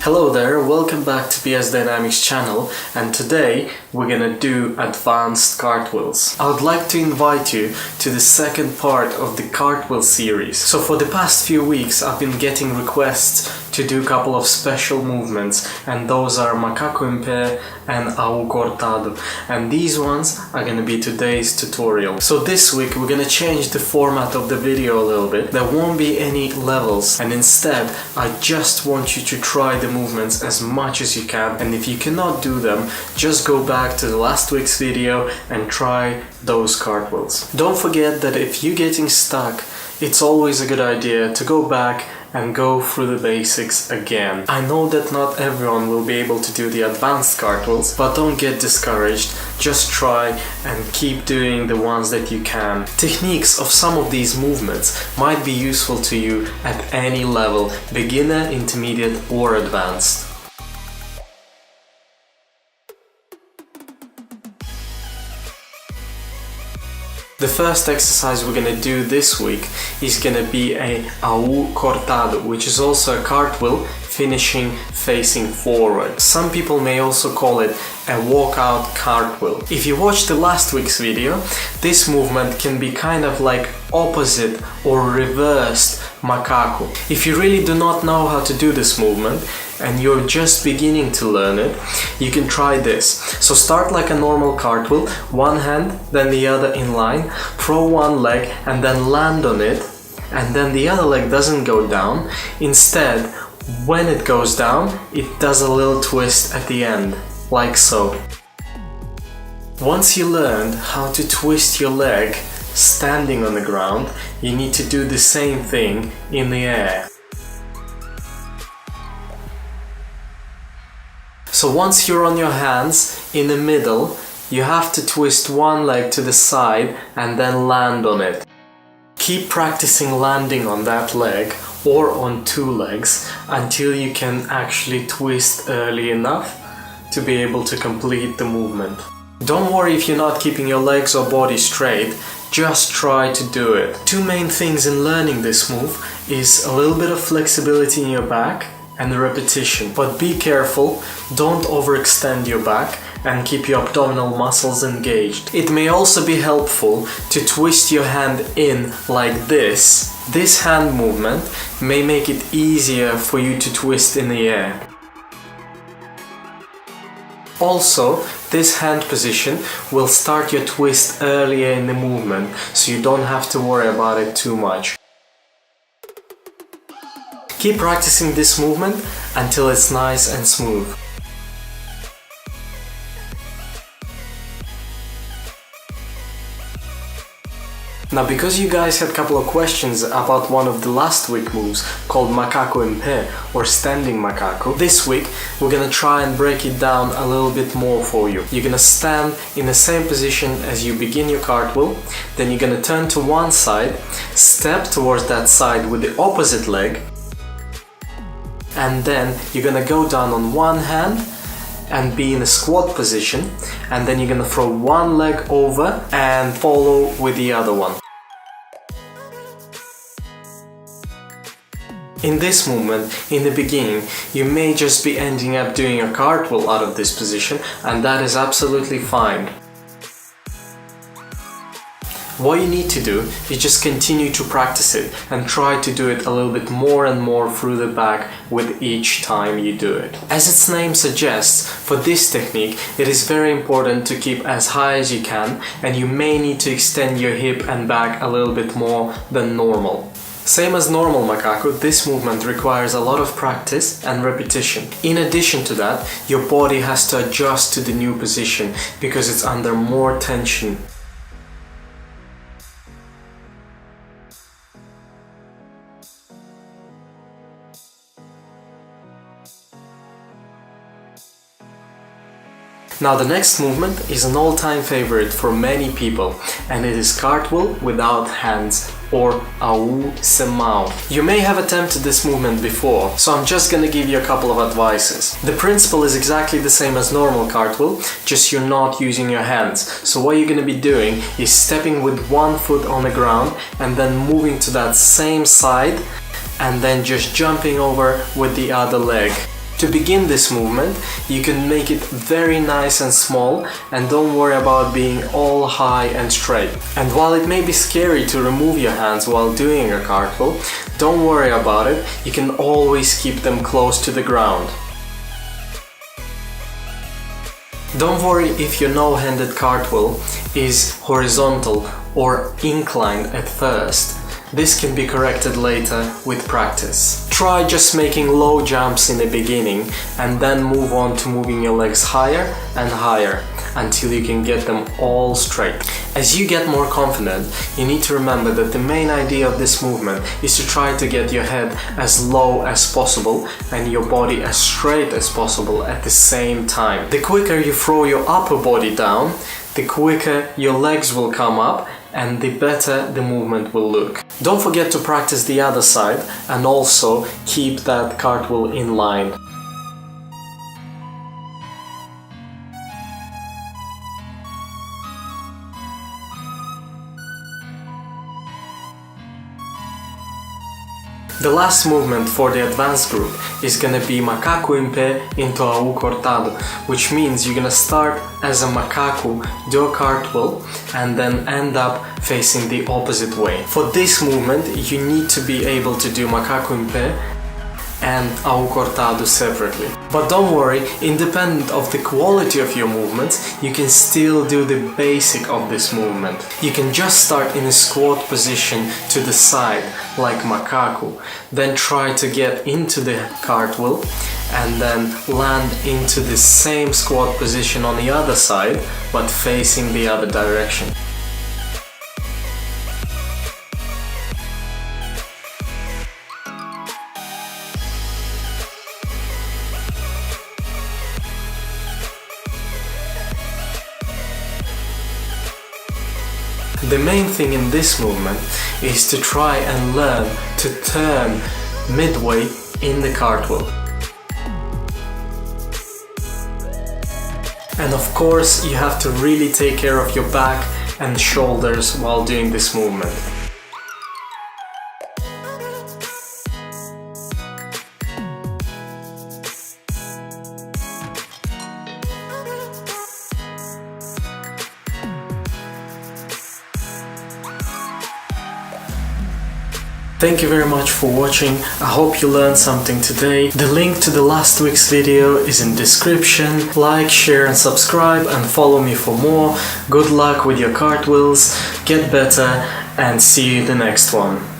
Hello there, welcome back to PSDynamics channel, and today we're gonna do advanced cartwheels. I would like to invite you to the second part of the cartwheel series. So for the past few weeks I've been getting requests to do a couple of special movements, and those are Macaco and Tahoe Cortado, and these ones are gonna be today's tutorial. So this week we're gonna change the format of the video a little bit. There won't be any levels, and instead I just want you to try the movements as much as you can, and if you cannot do them, just go back to the last week's video and try those cartwheels. Don't forget that if you're getting stuck, it's always a good idea to go back and go through the basics again. I know that not everyone will be able to do the advanced cartwheels, but don't get discouraged. Just try and keep doing the ones that you can. Techniques of some of these movements might be useful to you at any level, beginner, intermediate or advanced. The first exercise we're gonna do this week is gonna be a Tahoe Cortado, which is also a cartwheel finishing facing forward. Some people may also call it a walkout cartwheel. If you watched the last week's video, this movement can be kind of like opposite or reversed Macaco. If you really do not know how to do this movement and you're just beginning to learn it, you can try this. So start like a normal cartwheel, one hand, then the other in line, throw one leg and then land on it, and then the other leg doesn't go down. Instead, when it goes down, it does a little twist at the end, like so. Once you learned how to twist your leg standing on the ground, you need to do the same thing in the air. So once you're on your hands in the middle, you have to twist one leg to the side and then land on it. Keep practicing landing on that leg or on two legs until you can actually twist early enough to be able to complete the movement. Don't worry if you're not keeping your legs or body straight, just try to do it. Two main things in learning this move is a little bit of flexibility in your back and the repetition. But be careful, don't overextend your back and keep your abdominal muscles engaged. It may also be helpful to twist your hand in like this. This hand movement may make it easier for you to twist in the air. Also, this hand position will start your twist earlier in the movement, so you don't have to worry about it too much. Keep practicing this movement until it's nice and smooth. Now, because you guys had a couple of questions about one of the last week moves called Macaco en pie or standing Macaco, this week we're gonna try and break it down a little bit more for you. You're gonna stand in the same position as you begin your cartwheel, then you're gonna turn to one side, step towards that side with the opposite leg, and then you're gonna go down on one hand and be in a squat position, and then you're gonna throw one leg over and follow with the other one. In this movement, in the beginning, you may just be ending up doing a cartwheel out of this position, and that is absolutely fine. What you need to do is just continue to practice it and try to do it a little bit more and more through the back with each time you do it. As its name suggests, for this technique it is very important to keep as high as you can, and you may need to extend your hip and back a little bit more than normal. Same as normal Macaco, this movement requires a lot of practice and repetition. In addition to that, your body has to adjust to the new position because it's under more tension. Now the next movement is an all-time favorite for many people, and it is cartwheel without hands, or Tahoe sem mão. You may have attempted this movement before, so I'm just gonna give you a couple of advices. The principle is exactly the same as normal cartwheel, just you're not using your hands. So what you're gonna be doing is stepping with one foot on the ground and then moving to that same side and then just jumping over with the other leg. To begin this movement, you can make it very nice and small and don't worry about being all high and straight. And while it may be scary to remove your hands while doing a cartwheel, don't worry about it, you can always keep them close to the ground. Don't worry if your no-handed cartwheel is horizontal or inclined at first. This can be corrected later with practice. Try just making low jumps in the beginning and then move on to moving your legs higher and higher until you can get them all straight. As you get more confident, you need to remember that the main idea of this movement is to try to get your head as low as possible and your body as straight as possible at the same time. The quicker you throw your upper body down, the quicker your legs will come up and the better the movement will look. Don't forget to practice the other side and also keep that cartwheel in line. The last movement for the advanced group is gonna be Macaco in pé in Tahoe Cortado, which means you're gonna start as a macaco, do a cartwheel, and then end up facing the opposite way. For this movement, you need to be able to do Macaco in pé and Tahoe Cortado separately. But don't worry, independent of the quality of your movements, you can still do the basic of this movement. You can just start in a squat position to the side, like Macaco, then try to get into the cartwheel and then land into the same squat position on the other side, but facing the other direction. The main thing in this movement is to try and learn to turn midway in the cartwheel. And of course, you have to really take care of your back and shoulders while doing this movement. Thank you very much for watching. I hope you learned something today. The link to the last week's video is in description. Like, share and subscribe and follow me for more. Good luck with your cartwheels, get better and see you in the next one.